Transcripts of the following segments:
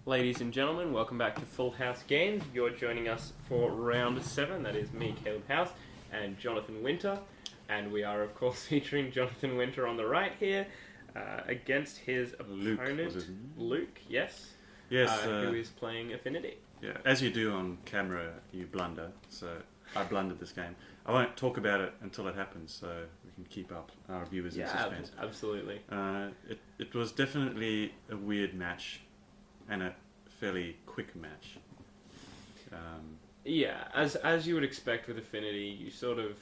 Ladies and gentlemen, welcome back to Full House Games. You're joining us for round 7. That is me, Caleb House, and Jonathan Winter. And we are, of course, featuring Jonathan Winter on the right here against his opponent, Luke, yes? Yes. Who is playing Affinity. Yeah, as you do on camera, you blunder. So I blundered this game. I won't talk about it until it happens, so we can keep up our viewers in suspense. Yeah, absolutely. It was definitely a weird match, and a fairly quick match. Yeah, as you would expect with Affinity, you sort of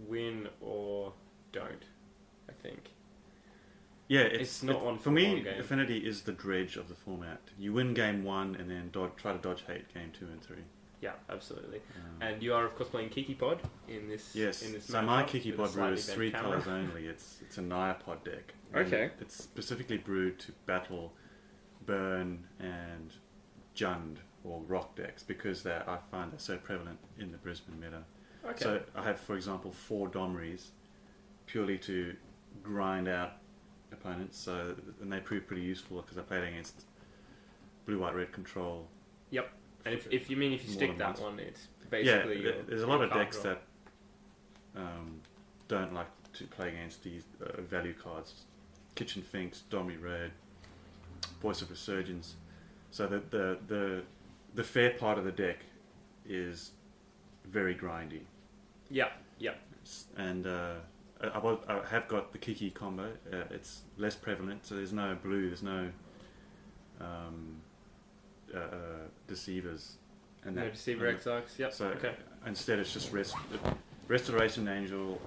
win or don't, I think. Yeah, it's not one for me. game. Affinity is the dredge of the format. You win game 1 and then try to dodge hate game 2 and 3. Yeah, absolutely. And you are, of course, playing Kiki Pod in this. Yes. In this so my Kiki Pod brew is 3 colours only. It's a Naya pod deck. Okay. It's specifically brewed to battle burn and Jund or rock decks because I find they're so prevalent in the Brisbane meta. Okay. So I have, for example, 4 Domries purely to grind out opponents. And they prove pretty useful because I played against blue, white, red control. Yep. And if you stick that one, it's basically there's a lot of decks that don't like to play against these value cards. Kitchen Finks, Domry Red, Voice of Resurgence. So the fair part of the deck is very grindy. Yeah, yeah. And I have got the Kiki combo. It's less prevalent, so there's no blue, there's no deceivers. And no deceiver exarchs. Yep. So okay. Instead, it's just Restoration Angel,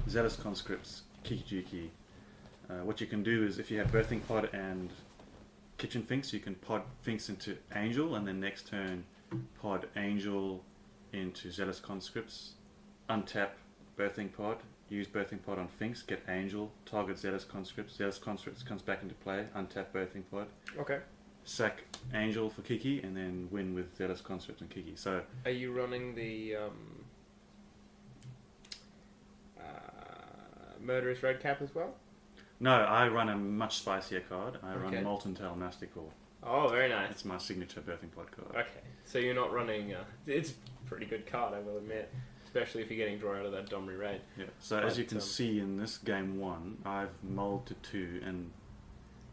Zealous Conscripts, Kiki. What you can do is if you have Birthing Pod and Kitchen Finks, you can pod Finks into Angel, and then next turn pod Angel into Zealous Conscripts, untap Birthing Pod, use Birthing Pod on Finks, get Angel, target Zealous Conscripts comes back into play, untap Birthing Pod. Okay. Sack Angel for Kiki, and then win with Zealous Conscripts and Kiki. So, are you running the Murderous Red Cap as well? No, I run a much spicier card. I run Molten Tail Masticore. Oh, very nice. It's my signature Birthing Pod card. Okay, so you're not running... it's a pretty good card, I will admit. Especially if you're getting draw out of that Domry Raid. Yeah, so as you can see in this game 1, I've mulled to 2, and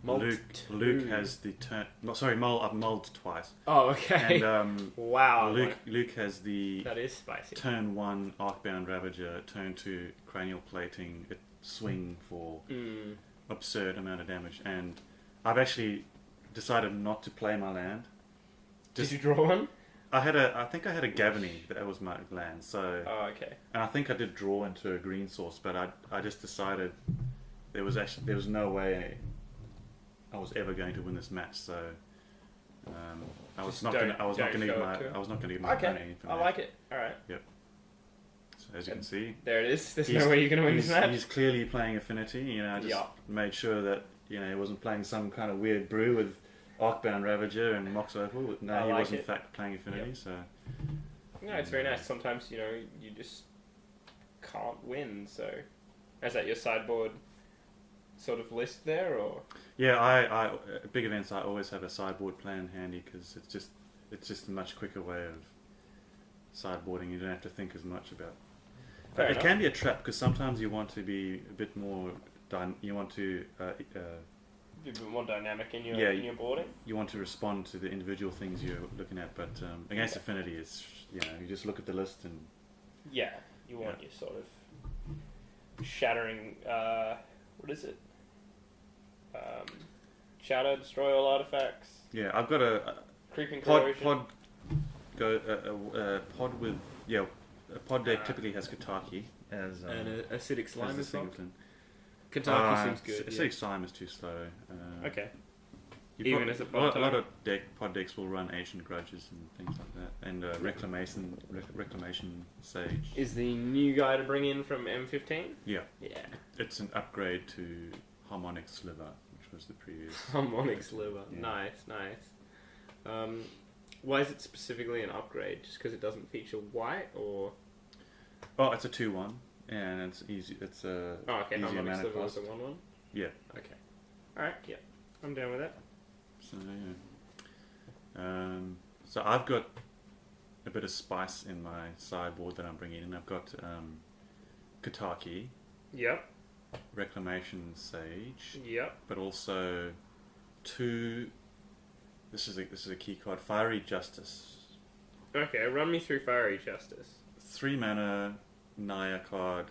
Luke has the turn... I've mulled twice. Oh, okay. And wow. Luke has the... That is spicy. Turn 1 Arcbound Ravager, turn 2 Cranial Plating, swing for absurd amount of damage. And I've actually decided not to play my land. Did you draw one? I think I had a Gavany, that was my land. So. Oh, okay. And I think I did draw into a green source, but I just decided there was no way I was ever going to win this match. So I was not going to give my opponent anything. I like it. All right. Yep. So as you can see, there it is. There's no way you're going to win this match. He's clearly playing Affinity. I just made sure that he wasn't playing some kind of weird brew with Arcbound Ravager and Mox Opal. No, he was in fact playing Affinity. Yep. So no, it's very nice. Sometimes you just can't win. So is that your sideboard sort of list there, or? Yeah, I at big events I always have a sideboard plan handy because it's just a much quicker way of sideboarding. You don't have to think as much about. It can be a trap because sometimes you want to be a bit more. You want to. Be a bit more dynamic in your boarding. You want to respond to the individual things you're looking at, but against Affinity, it's you just look at the list and. Yeah, you want your sort of shattering. What is it? Shatter, destroy all artifacts. Yeah, I've got a creeping corrosion. Pod with a pod deck typically has Kataki as and acidic slime as well. Kataki seems good. Acidic slime is too slow. Okay. Even as a lot of pod decks will run Ancient Grudges and things like that, and Reclamation Sage. Is the new guy to bring in from M15? Yeah. Yeah. It's an upgrade to Harmonic Sliver, which was the previous. Harmonic Sliver. Yeah. Nice. Why is it specifically an upgrade? Just because it doesn't feature white, or? Oh, it's a 2/1, and it's easy. It's a easier mana Sliver cost. was a 1/1. Yeah. Okay. All right. Yeah, I'm down with that. So yeah. So I've got a bit of spice in my sideboard that I'm bringing in. I've got Tarkir, Yep. Reclamation Sage, Yep. but also 2. This is a key card. Fiery Justice. Okay, run me through Fiery Justice. 3 mana, Naya card.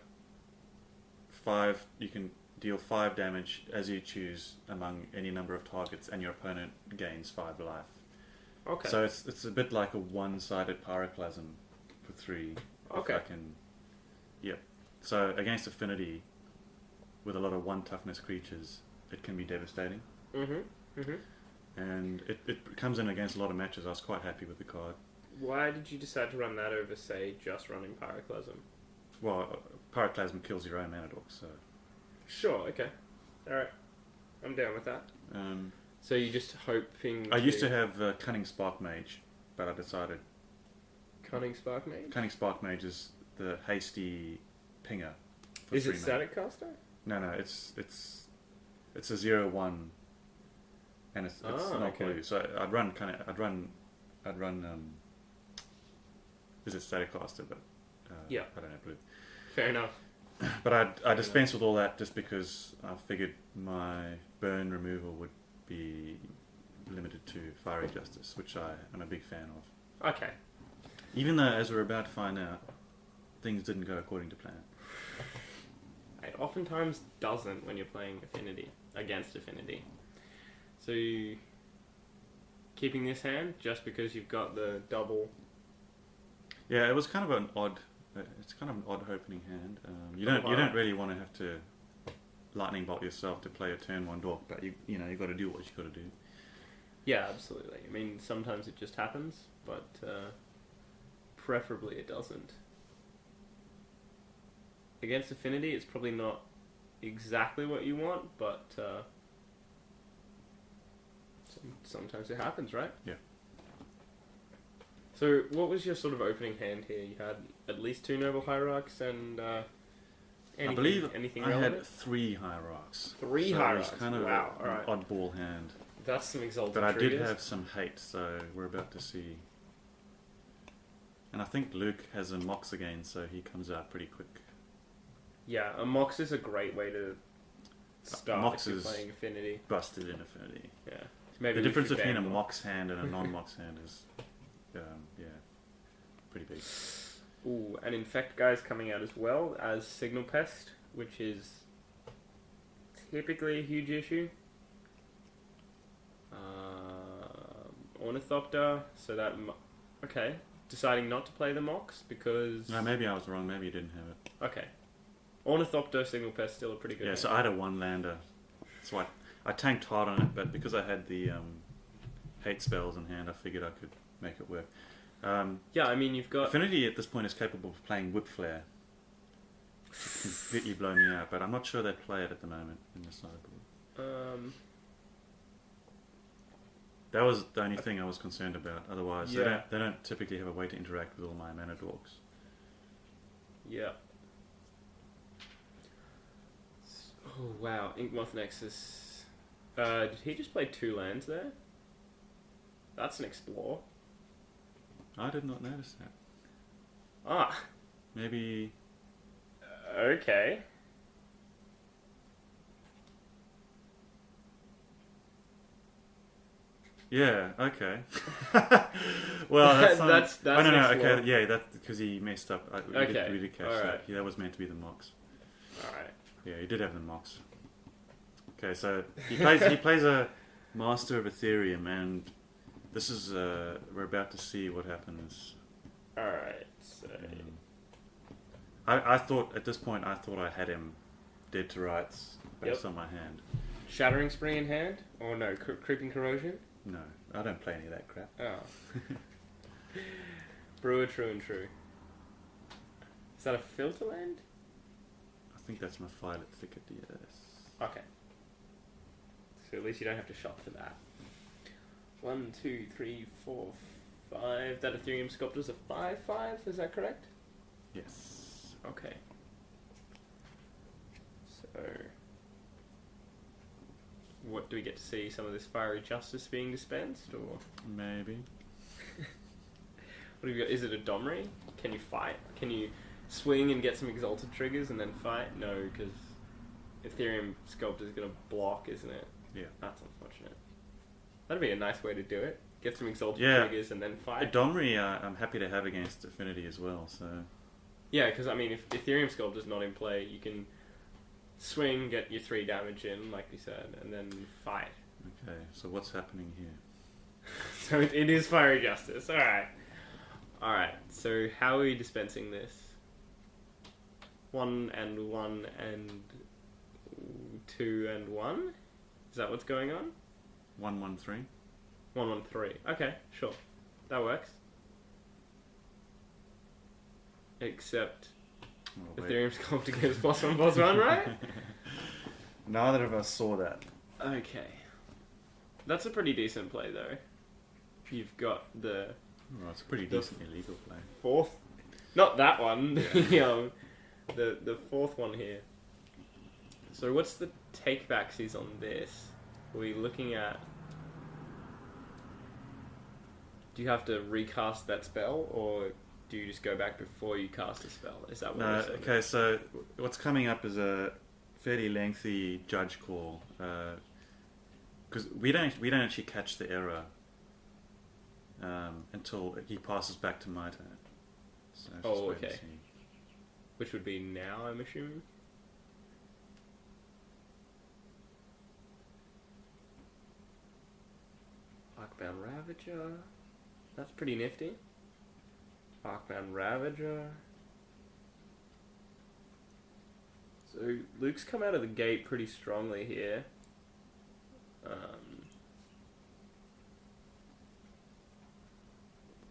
5. You can deal 5 damage as you choose among any number of targets, and your opponent gains 5 life. Okay. So it's a bit like a one-sided Pyroclasm for 3. Okay. Yep. So against Affinity, with a lot of 1 toughness creatures, it can be devastating. And it comes in against a lot of matches. I was quite happy with the card. Why did you decide to run that over, say, just running Pyroclasm? Well, Pyroclasm kills your own mana dork, so... Sure, okay. Alright. I'm down with that. So you're just hoping I used to have Cunning Spark Mage, but I decided... Cunning Spark Mage? Cunning Spark Mage is the hasty pinger. For Is 3 it mana. Static Caster? No, it's a 0/1, and it's not okay. blue. So I'd run is it Static Caster, but Yeah. I don't have blue. Fair enough. But I dispense with all that just because I figured my burn removal would be limited to Fiery Justice, which I am a big fan of. Okay. Even though, as we're about to find out, things didn't go according to plan. It oftentimes doesn't when you're playing Affinity, against Affinity. So, keeping this hand just because you've got the double... Yeah, it was kind of an odd... It's kind of an odd opening hand. You don't really want to have to lightning bolt yourself to play a turn 1 dork, but you've got to do what you got to do. Yeah, absolutely. I mean, sometimes it just happens, but preferably it doesn't. Against Affinity, it's probably not exactly what you want, but sometimes it happens, right? Yeah. So, what was your sort of opening hand here? You had at least 2 Noble Hierarchs and anything, I believe anything I relevant? had 3 Hierarchs. 3 so Hierarchs? It was kind of an alright. oddball hand. That's some exalted But I triggers. did have some hate, so we're about to see. And I think Luke has a Mox again, so he comes out pretty quick. Yeah, a Mox is a great way to start Mox if you're is playing Affinity. Busted in Affinity. Yeah. Maybe The we difference should between a ban Mox hand and a non-Mox hand is, pretty big. Ooh, and Infect Guy's coming out as well as Signal Pest, which is typically a huge issue. Ornithopter, so that... Okay, deciding not to play the Mox because... No, maybe I was wrong. Maybe you didn't have it. Okay. Ornithopter, Signal Pest, still a pretty good Yeah, hand. so I had a 1-lander. So I tanked hard on it, but because I had the hate spells in hand, I figured I could make it work. Yeah, I mean, you've got... Affinity at this point is capable of playing Whip Flare. Which can completely blow me out, but I'm not sure they play it at the moment in the sideboard. That was the only thing I was concerned about. Otherwise, Yeah. they don't typically have a way to interact with all my mana dorks. Yeah. Oh, wow. Inkmoth Nexus. Did he just play 2 lands there? That's an Explore. I did not notice that. Ah. Maybe... Okay. Yeah, okay. Well, that's... That's oh, no, an okay, Explore. yeah, that's because he messed up. We did catch alright. that. Yeah, that was meant to be the Mox. Alright. Yeah, he did have the Mox. Okay, so he plays a Master of Ethereum, and this is we're about to see what happens. Alright, so... I thought at this point I had him dead to rights based on my hand. Shattering Spring in hand? Or no, Creeping Corrosion? No, I don't play any of that crap. Oh. Brewer True and True. Is that a filter land? I think that's my Violet Thicket, yes. Okay. So at least you don't have to shop for that. 1, 2, 3, 4, 5. That Ethereum Sculptor's a 5/5, is that correct? Yes. Okay. So what do we get to see some of this fiery justice being dispensed, or Maybe. what have you got? Is it a Domri? Can you fight? Can you swing and get some exalted triggers and then fight? No, because Ethereum Sculptor is going to block, isn't it? Yeah. That's unfortunate. That'd be a nice way to do it. Get some exalted Yeah. triggers and then fight. Domri, I'm happy to have against Affinity as well. So Yeah, because I mean, if Ethereum Sculptor's not in play, you can swing, get your 3 damage in, like we said, and then fight. okay, so what's happening here? So it is Fiery Justice. Alright. Alright, so how are we dispensing this? 1 and 1 and 2 and 1? Is that what's going on? 1/1/3. 1, 1, 3. Okay, sure. That works. Except Oh, wait. Ethereum Sculptor gives +1/+1, right? Neither of us saw that. Okay. That's a pretty decent play, though. You've got the Oh, it's a pretty The decent illegal play. 4th... Not that one. Yeah. The 4th one here. So what's the takebacksies on this? Are we looking at... Do you have to recast that spell, or do you just go back before you cast a spell? Is that what No, we're saying? okay, so what's coming up is a fairly lengthy judge call. Because we don't actually catch the error until he passes back to my turn. So just Oh, wait and okay. see. Which would be now, I'm assuming? Arcbound Ravager. That's pretty nifty. Arcbound Ravager. So Luke's come out of the gate pretty strongly here.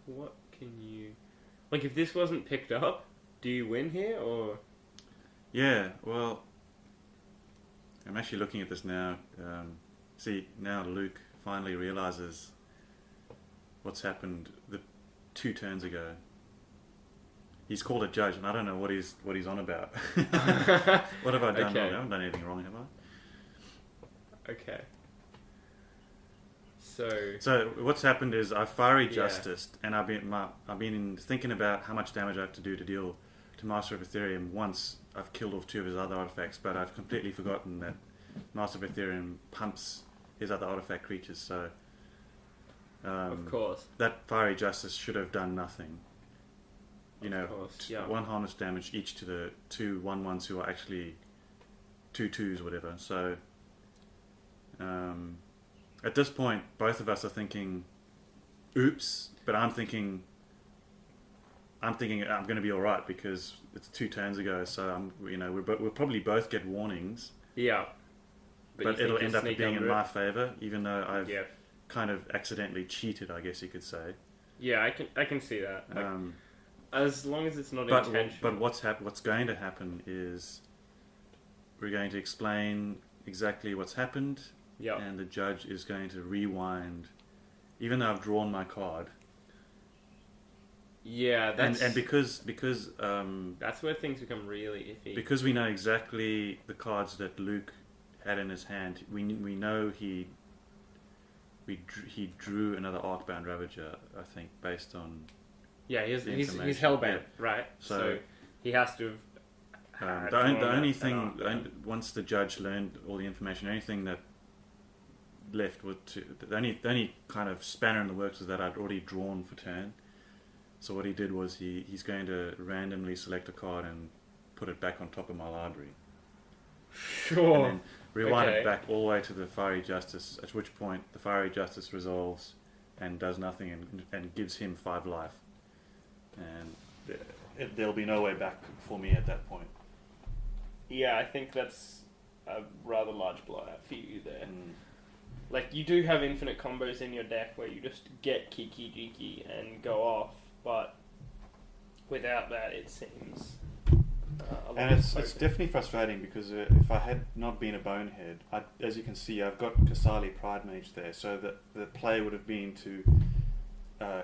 What can you... Like, if this wasn't picked up, do you win here, or... Yeah, well, I'm actually looking at this now. See, now Luke finally realizes what's happened the 2 turns ago. He's called a judge, and I don't know what he's on about. What have I done Okay. wrong? I haven't done anything wrong, have I? Okay. So what's happened is I fiery Yeah. justiced, and I've been thinking about how much damage I have to do to deal to Master of Ethereum once I've killed off 2 of his other artifacts, but I've completely forgotten that Master of Ethereum pumps his other artifact creatures. So of course. that fiery justice should have done nothing. You know, Of course, yeah. 1 harness damage each to the 2 1/1s who are actually 2 2s, whatever. So at this point, both of us are thinking, "Oops!" But I'm thinking I'm going to be all right because it's 2 turns ago. So we'll probably both get warnings, Yeah. but you think it'll you'll end up sneak being in under my it? favour, even though I've Yeah. kind of accidentally cheated, I guess you could say. Yeah, I can see that. As long as it's not But intentional. what's going to happen is we're going to explain exactly what's happened, Yeah. and the judge is going to rewind, even though I've drawn my card. Yeah, that's And because that's where things become really iffy. because we know exactly the cards that Luke had in his hand, we know he drew another Arcbound Ravager, I think, based on yeah, he's information. hellbent, right? So he has to have. the only drawn thing, that once the judge learned all the information, the only thing that left was the only kind of spanner in the works was that I'd already drawn for turn. So what he did was he's going to randomly select a card and put it back on top of my library. Sure. And then rewind Okay. it back all the way to the Fiery Justice, at which point the Fiery Justice resolves and does nothing and gives him 5 life. And there'll be no way back for me at that point. Yeah, I think that's a rather large blowout for you there. Like, you do have infinite combos in your deck where you just get Kiki and go off, but without that, it seems a lot And it's focus. definitely frustrating because if I had not been a bonehead, as you can see, I've got Kasali Pride Mage there, so that the play would have been to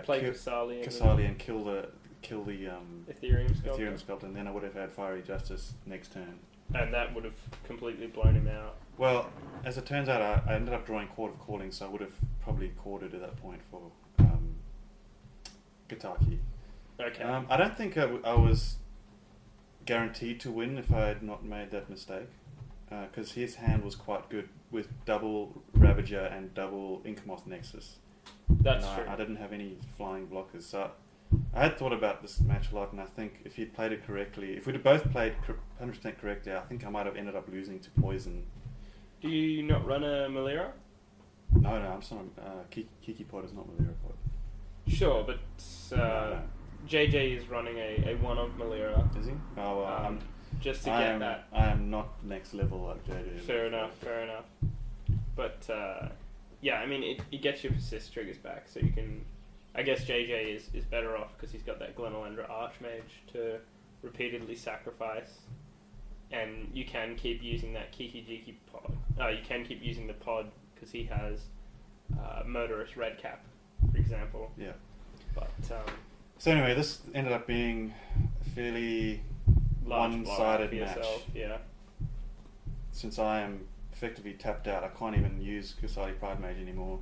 play kill Kasali and kill the Ethereum Sculptor. Ethereum Sculptor, and then I would have had Fiery Justice next turn. And that would have completely blown him out. Well, as it turns out, I ended up drawing Court of Calling, so I would have probably corded at that point for Guitar Key. Okay. I don't think I was guaranteed to win if I had not made that mistake, because his hand was quite good with double Ravager and double Inkmoth Nexus. That's and true. I didn't have any flying blockers, so I had thought about this match a lot, and I think if he'd played it correctly, if we'd have both played 100% correctly, I think I might have ended up losing to Poison. Do you not run a Malira? No, I'm sorry. Kiki Pod is not Malira Pod. Sure, but No. JJ is running a one of Malira. Is he? Oh, well, just to get that. I am not next level like JJ. Fair enough. But yeah, I mean, it gets your persist triggers back, so you can. I guess JJ is better off because he's got that Glenelendra Archmage to repeatedly sacrifice, and you can keep using that Kiki Pod. You can keep using the pod because he has Murderous Redcap, for example. Yeah. But so anyway, this ended up being a fairly large one-sided for match. yourself, yeah. Since I am effectively tapped out, I can't even use Kasadi Pride Mage anymore.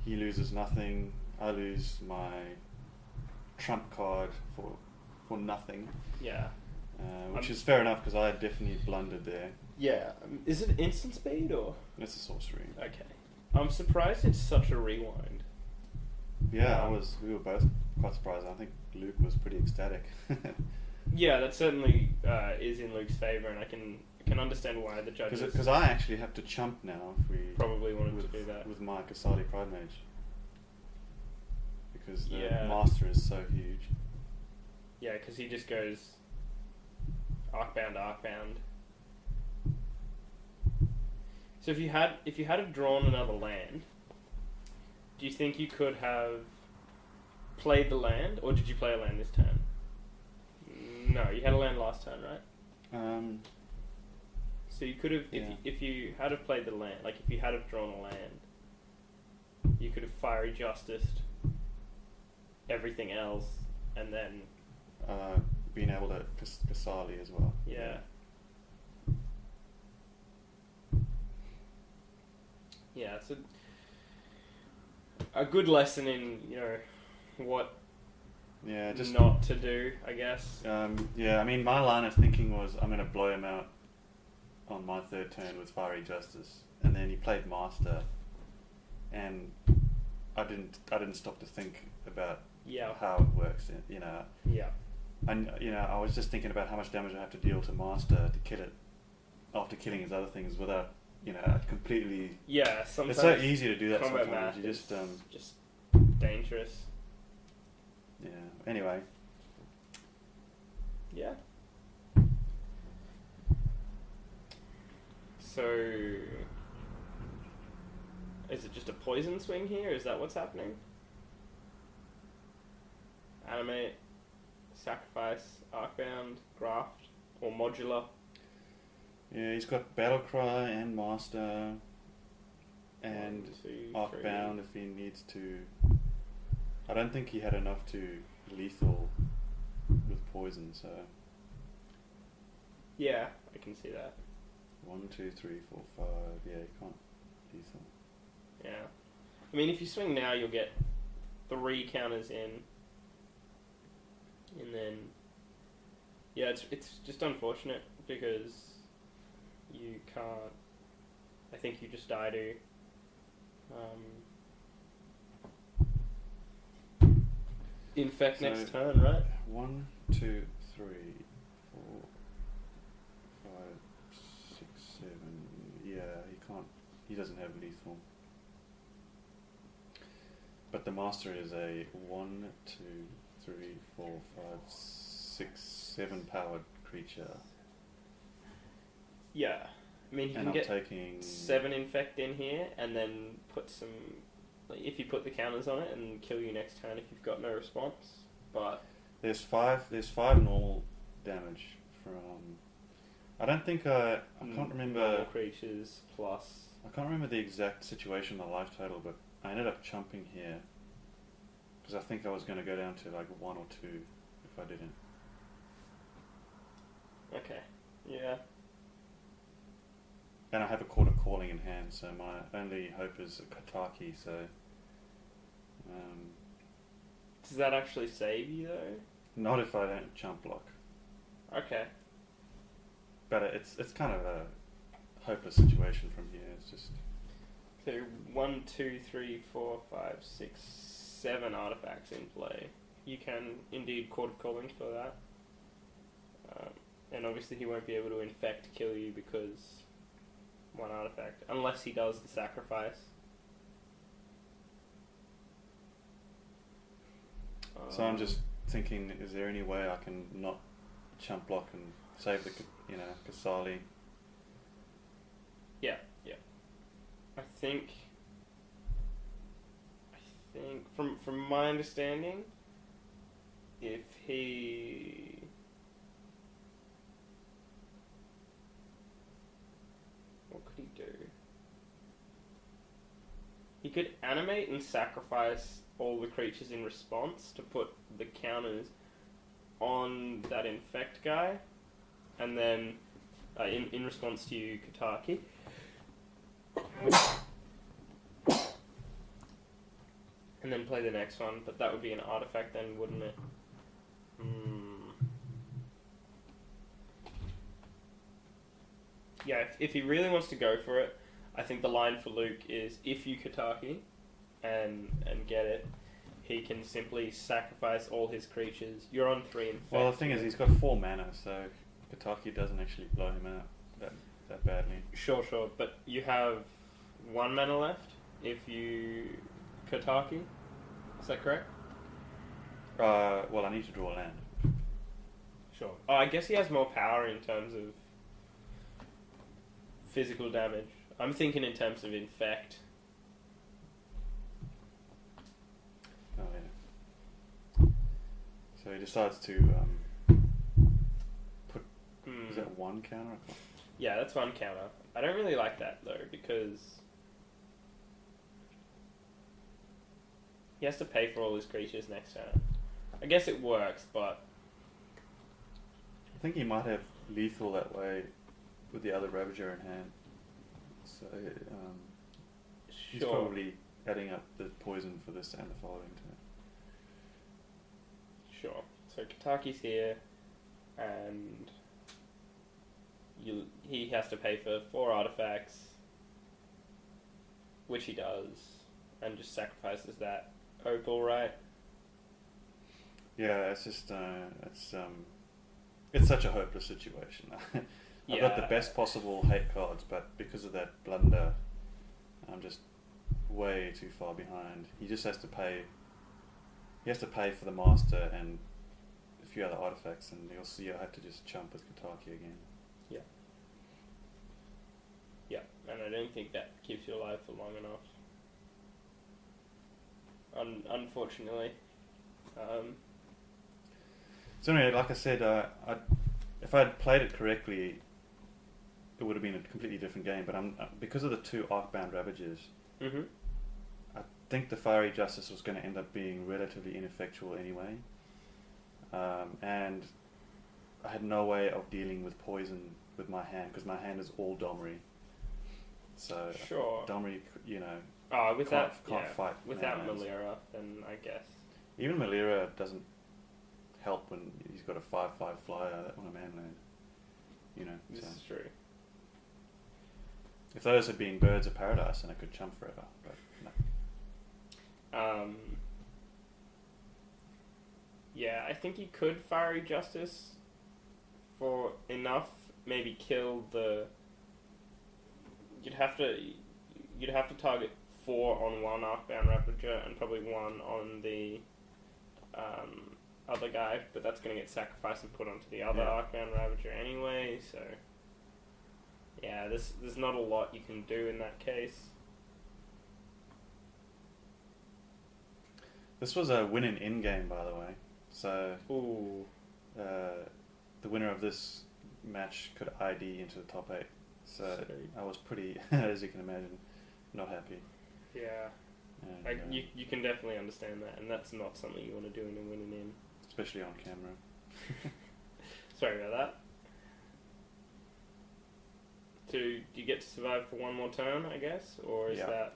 He loses nothing. I lose my trump card for nothing. Yeah. Which is fair enough because I definitely blundered there. Yeah. Is it instant speed or? It's a sorcery. Okay. I'm surprised it's such a rewind. Yeah, we were both quite surprised. I think Luke was pretty ecstatic. Yeah, that certainly is in Luke's favour, and I can understand why the judges Because I actually have to chump now if we probably wanted to do that with my Kasadi Pride Mage. Because the Yeah. master is so huge. Yeah, because he just goes Arcbound. So if you had have drawn another land, do you think you could have played the land, or did you play a land this turn? No, you had a land last turn, right? So you could have, if you had have played the land, like if you had have drawn a land, you could have Fiery Justiced everything else, and then being able to Kasali as well. yeah. Yeah, it's a good lesson in, what just not to do, I guess. Yeah, I mean, my line of thinking was I'm going to blow him out on my third turn with Fiery Justice, and then he played Master, and I didn't stop to think about how it works. Yeah. And I was just thinking about how much damage I have to deal to Master to kill it after killing his other things without completely. Yeah, sometimes it's so easy to do that. combat Sometimes math you just dangerous. Yeah. Anyway. Yeah. So, is it just a poison swing here? Is that what's happening? Animate, sacrifice, arcbound, graft, or modular. Yeah, he's got Battlecry and Master and 1, 2, Arcbound if he needs to. I don't think he had enough to lethal with poison, so. Yeah, I can see that. 1, 2, 3, 4, 5. Yeah, you can't lethal. Yeah. I mean, if you swing now, you'll get 3 counters in. And then, yeah, it's just unfortunate because you can't. I think you just die to. Infect So, next turn, right? 1, 2, 3, 4, 5, 6, 7. Yeah, he can't. He doesn't have lethal. But the Master is a 1, 2, 3, 4, 5, 6, 7 powered creature. Yeah. I mean, you And can I'm get taking 7 infect in here, and then put some. Like, if you put the counters on it and kill you next turn if you've got no response. But There's 5 normal damage from. I don't think I can't remember. Normal creatures plus. I can't remember the exact situation on the life total, but I ended up chumping here because I think I was going to go down to like 1 or 2 if I didn't. Okay. Yeah. And I have a Court of Calling in hand, so my only hope is a Kataki, so... Does that actually save you, though? not if I don't chump block. Okay. But it's kind of a hopeless situation from here. It's just... So 1, 2, 3, 4, 5, 6, 7 artifacts in play. You can indeed Court of Calling for that. And obviously he won't be able to infect kill you because 1 artifact. Unless he does the sacrifice. So I'm just thinking, is there any way I can not chump block and save the, Kasali? Yeah. I think from my understanding, if he what could he do? He could animate and sacrifice all the creatures in response to put the counters on that infect guy, and then in response to you, Kataki. And then play the next one, but that would be an artifact then, wouldn't it? Yeah, if he really wants to go for it, I think the line for Luke is if you Kataki and get it, he can simply sacrifice all his creatures. You're on 3 infect. Well, the thing is, he's got 4 mana, so Kataki doesn't actually blow him out that badly. Sure, but you have 1 mana left if you Kataki. Is that correct? Well, I need to draw land. Sure. Oh, I guess he has more power in terms of physical damage. I'm thinking in terms of infect. Oh, yeah. So he decides to put... Is that 1 counter? Yeah, that's 1 counter. I don't really like that, though, because he has to pay for all his creatures next turn. I guess it works, but... I think he might have lethal that way with the other Ravager in hand. So, he's probably adding up the poison for this and the following turn. Sure. So Kataki's here, and he has to pay for 4 artifacts, which he does, and just sacrifices that opal, right? Yeah, it's just it's such a hopeless situation. I've got the best possible hate cards, but because of that blunder, I'm just way too far behind. He just has to pay. He has to pay for the master and a few other artifacts, and you'll see I have to just chump with Kataki again. Yeah, and I don't think that keeps you alive for long enough. Unfortunately. So anyway, like I said, if I had played it correctly, it would have been a completely different game. But because of the 2 Arcbound Ravagers, I think the Fiery Justice was going to end up being relatively ineffectual anyway. And I had no way of dealing with poison with my hand, because my hand is all Domri. So Domri, can't fight. Without Malira, then I guess. Even Malira doesn't help when he's got a 5/5 flyer on a manland. This is true. If those had been Birds of Paradise, then I could chump forever, but no. Yeah, I think you could Fiery Justice for enough, maybe kill the... You'd have to target 4 on 1 Arcbound Ravager and probably 1 on the other guy, but that's going to get sacrificed and put onto the other Arcbound Ravager anyway, so... Yeah, there's not a lot you can do in that case. This was a win in game, by the way. So, the winner of this match could ID into the top 8. So I was pretty, as you can imagine, not happy. Yeah, and, you can definitely understand that, and that's not something you want to do in a winning in. Especially on camera. Sorry about that. do you get to survive for one more turn, I guess? Or is Yeah. that...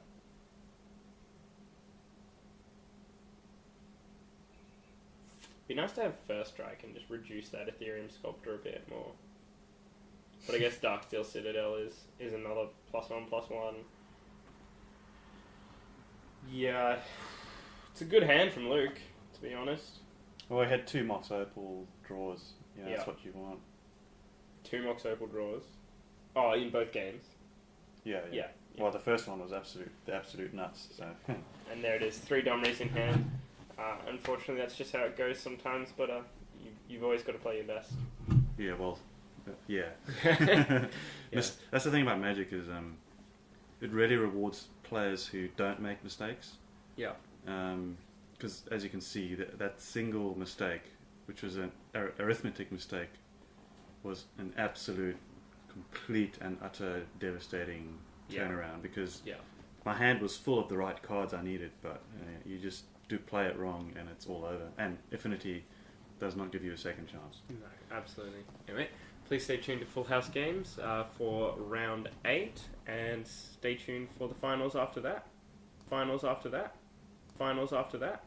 Be nice to have First Strike and just reduce that Ethereum Sculptor a bit more. But I guess Darksteel Citadel is another +1/+1. Yeah, it's a good hand from Luke, to be honest. Well, I had 2 Mox Opal draws. Yeah, that's Yeah. what you want. 2 Mox Opal draws. Oh, in both games. Yeah. Yeah. Well, the first one was the absolute nuts. So. And there it is, 3 Domries in hand. Unfortunately, that's just how it goes sometimes, but you've always got to play your best. Yeah. Well. Yeah. Yeah. That's the thing about Magic is it really rewards players who don't make mistakes. Yeah. Because as you can see, that single mistake, which was an arithmetic mistake, was an absolute, complete and utter devastating turnaround. Because my hand was full of the right cards I needed, but you just do play it wrong and it's all over. And Affinity does not give you a second chance. No, absolutely. Anyway, please stay tuned to Full House Games for round 8, and stay tuned for the finals after that. Finals after that. Finals after that.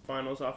Finals after